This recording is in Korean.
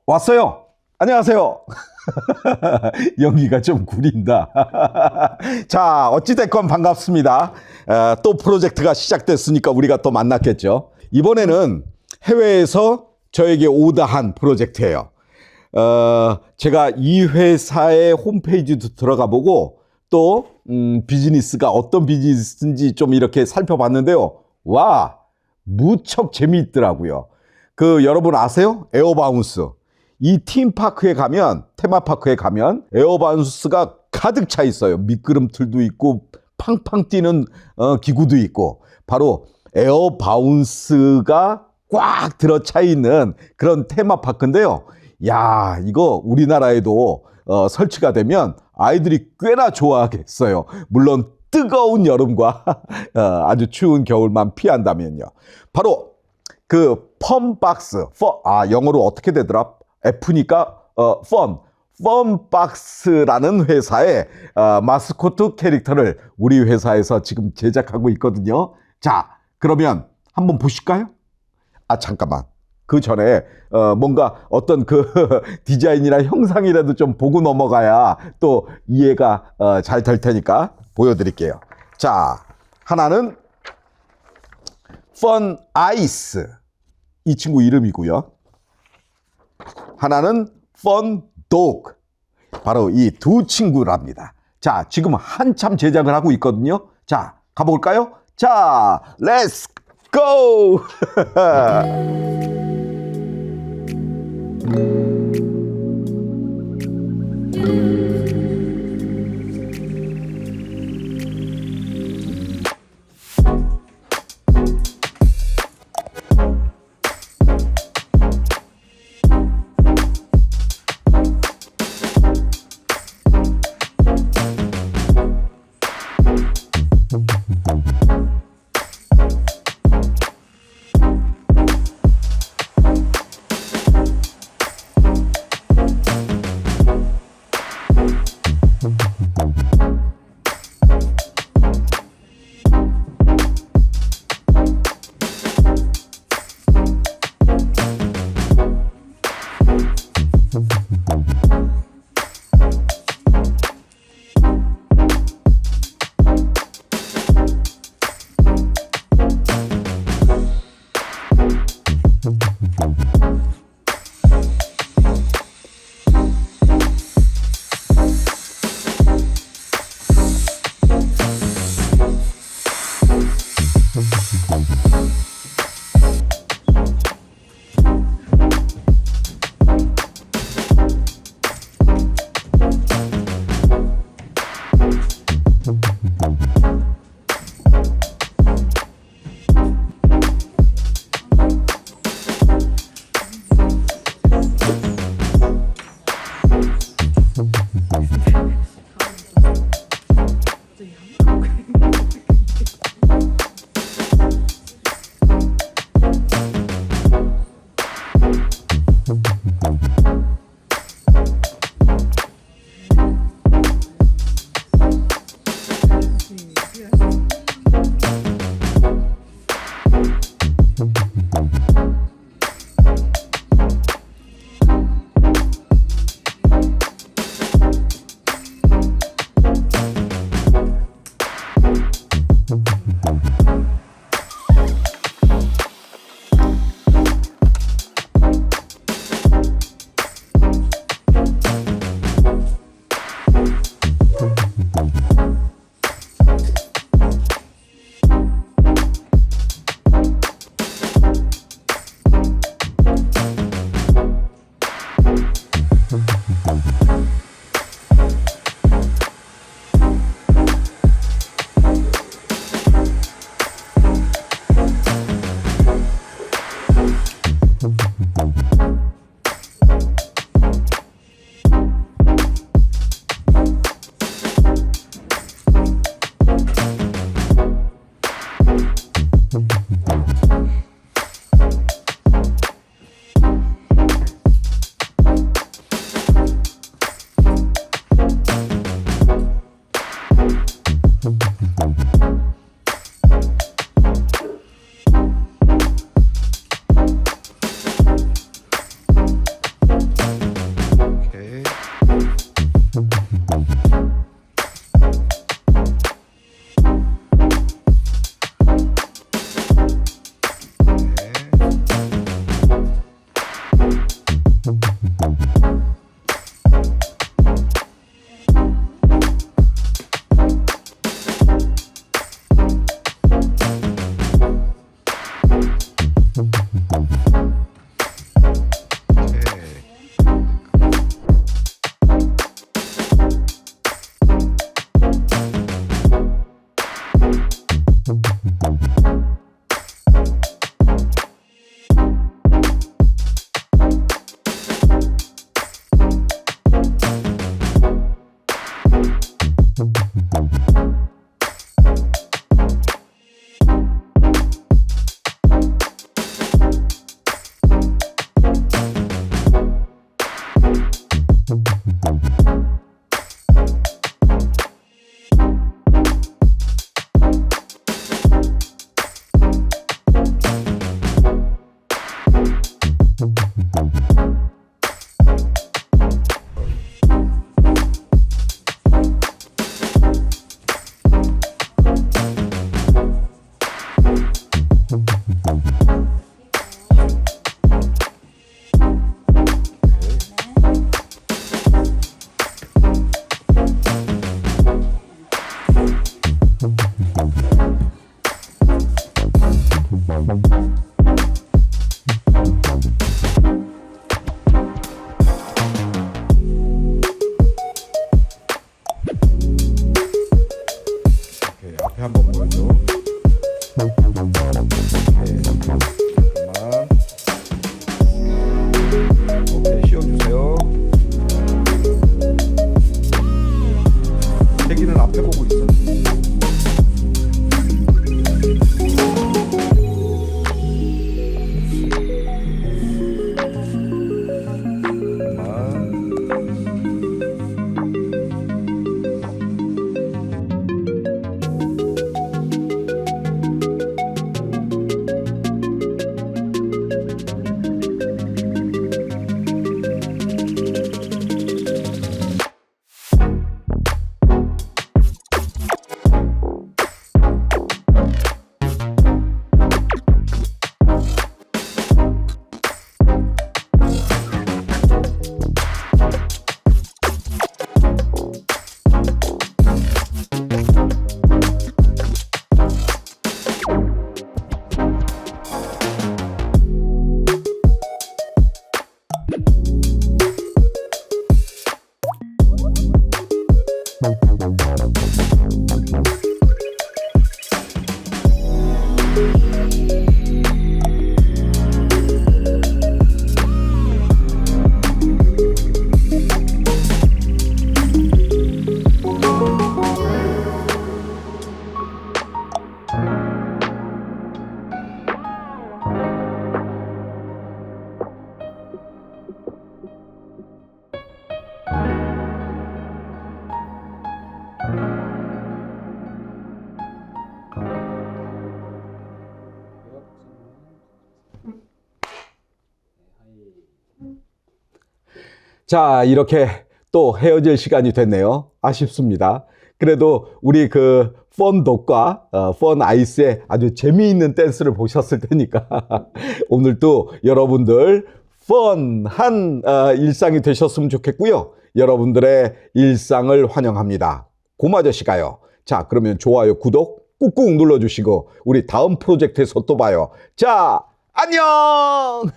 왔어요. 안녕하세요. 연기가 좀 구린다. 자, 어찌됐건 반갑습니다. 또 프로젝트가 시작됐으니까 우리가 또 만났겠죠. 이번에는 해외에서 저에게 오다한 프로젝트예요. 제가 이 회사의 홈페이지도 들어가 보고 또 비즈니스가 어떤 비즈니스인지 좀 이렇게 살펴봤는데요. 와, 무척 재미있더라고요. 여러분 아세요? 에어바운스. 이 팀파크에 가면, 테마파크에 가면 에어바운스가 가득 차 있어요. 미끄럼틀도 있고 팡팡 뛰는 기구도 있고, 바로 에어바운스가 꽉 들어차 있는 그런 테마파크인데요. 야, 이거 우리나라에도 설치가 되면 아이들이 꽤나 좋아하겠어요. 물론 뜨거운 여름과 아주 추운 겨울만 피한다면요. 바로 펀박스, 영어로 어떻게 되더라? F니까 펀박스라는 회사의 마스코트 캐릭터를 우리 회사에서 지금 제작하고 있거든요. 자, 그러면 한번 보실까요? 잠깐만. 그 전에 뭔가 어떤 디자인이나 형상이라도 좀 보고 넘어가야 또 이해가 잘 될 테니까 보여드릴게요. 자, 하나는 펀 아이스, 이 친구 이름이고요. 하나는 펀 도그, 바로 이 두 친구랍니다. 자, 지금 한참 제작을 하고 있거든요. 자, 가볼까요? 자, 렛츠 고! 자, 이렇게 또 헤어질 시간이 됐네요. 아쉽습니다. 그래도 우리 그 펀독과 펀 아이스의 아주 재미있는 댄스를 보셨을 테니까 오늘도 여러분들 펀한 일상이 되셨으면 좋겠고요. 여러분들의 일상을 환영합니다. 고마저씨가요. 자, 그러면 좋아요, 구독 꾹꾹 눌러주시고 우리 다음 프로젝트에서 또 봐요. 자, 안녕!